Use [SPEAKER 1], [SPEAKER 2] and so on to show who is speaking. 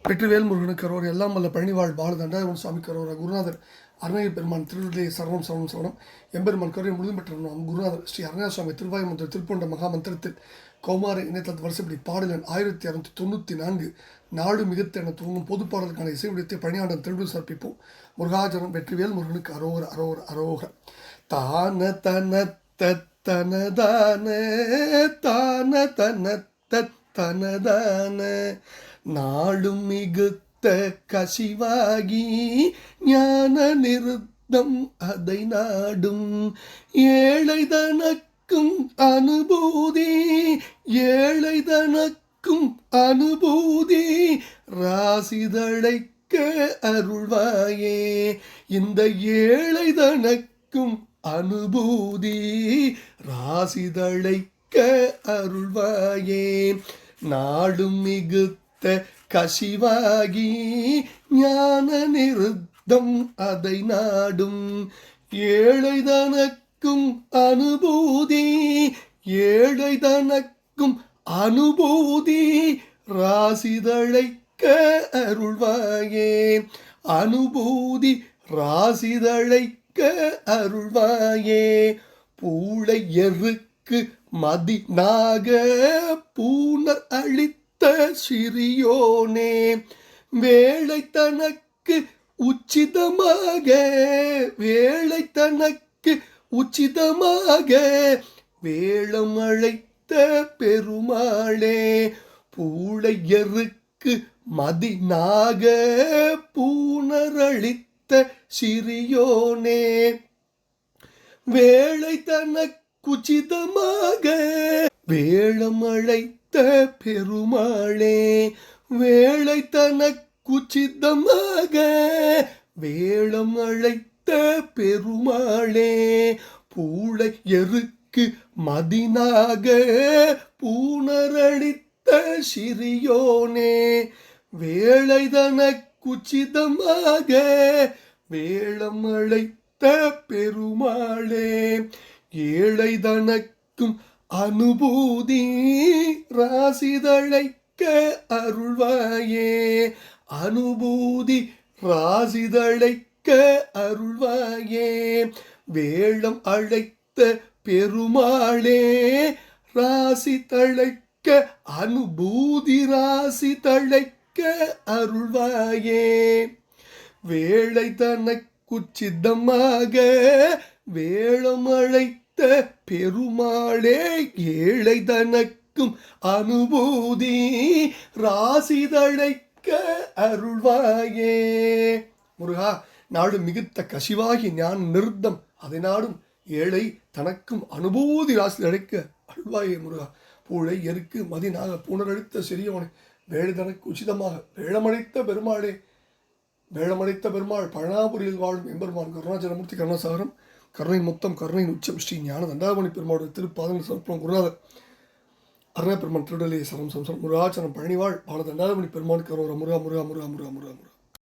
[SPEAKER 1] வெற்றிவேல் முருகனுக்கு கரோர் எல்லாம் வல்ல பழனிவாழ் பாலதண்டாயவன் சுவாமி கரோரா குருநாதர் அருணகிரி பெருமான் திருவிழே சரணம் சரணம் சரணம் எம்பெருமான் கரோரை முழுதும் பெற்ற குருநாதர் ஸ்ரீ அருணா சுவாமி திருவாயுமந்திர திருப்பொண்ட மகாமந்திரத்தில் கௌமார இணையதளத்து வருஷப்படி பாடலன் 1694 நாடு மிகுத்த என துவங்கும் பொது பாடலுக்கான இசை விடத்தை பணியாண்டன் திருவிழு சர்ப்பிப்போம். முருகாஜனம் வெற்றிவேல் முருகனுக்கு அரோகர அரோகர அரோக தான தன தனதான தான தன தனதான நாடும் மிகுத்த கசிவாகி ஞான நிருத்தம் அதை நாடும் ஏழை தனக்கும் அனுபூதி ஏழை தனக்கும் அனுபூதி ராசிதழைக்க அருள்வாயே இந்த ஏழை தனக்கும் அனுபூதி ராசிதழைக்க அருள்வாயே நாடும் மிகுத்த கசிவாகி ஞான நிருத்தம் அதை நாடும் ஏழை தனக்கும் அனுபூதி ஏழை தனக்கும் அனுபூதி ராசிதழைக்க அருள்வாயே அனுபூதி ராசிதழைக்க அருள்வாயே பூளை எருக்கு மதினாக பூனர் அளித்த சிறியோனே வேளை தனக்கு உச்சிதமாக வேளை தனக்கு உச்சிதமாக வேளம் அழைத்த பெருமாளே பூளையருக்கு மதினாக பூனர் அளித்த சிறியோனே வேளை தனக்குச்சிதமாக வேளம் அழைத்த பெருமாளே வேளை தனக்குச்சிதமாக வேளம் அழைத்த பெருமாளே பூளை எருக்கு மதினாக பூனரளித்த சிறியோனே வேளை தனக்குச்சிதமாக வேளம் அழைத்த பெருமாளே ஏழை தனக்கும் அனுபூதி ராசிதழைக்க அருள்வாயே அனுபூதி ராசிதழைக்க அருள்வாயே வேளம் அழைத்த பெருமாளே ராசி தழைக்க அனுபூதி ராசி தழைக்க அருள்வாயே வேளை தனக்குச்சிதமாக வேளம் அழைத்த பெருமாளே ஏழை தனக்கும் அனுபூதி ராசிதழைக்க அருள்வாயே. முருகா நாடு மிகுத்த கசிவாகி ஞான நிருத்தம் அதை நாடும் ஏழை தனக்கும் அனுபூதி ராசிதழைக்க அருள்வாயே. முருகா பூளை எருக்கு மதினாக பூனரளித்த சிறியவனை வேலை தனக்கு உச்சிதமாக வேளமடைத்த பெருமாளே வேளமடைத்த பெருமாள் பழனாபுரியில் வாழும் எம்பெருமான் கருணாச்சலமூர்த்தி கருணாசாகரம் கருணை மொத்தம் கருணையின் உச்சம் ஸ்ரீ ஞான தண்டாமணி பெருமாளுடைய திருப்பாதங்கள் சமர்ப்பணம் குருநாதர் அருணா பெருமான் திருடலே சரம் சம்சரம் முருகாச்சனம் பழனிவாழ் பால தண்டாமணி பெருமான் கரோர முருகா முருகா முருகா முருகா முருகா முருகா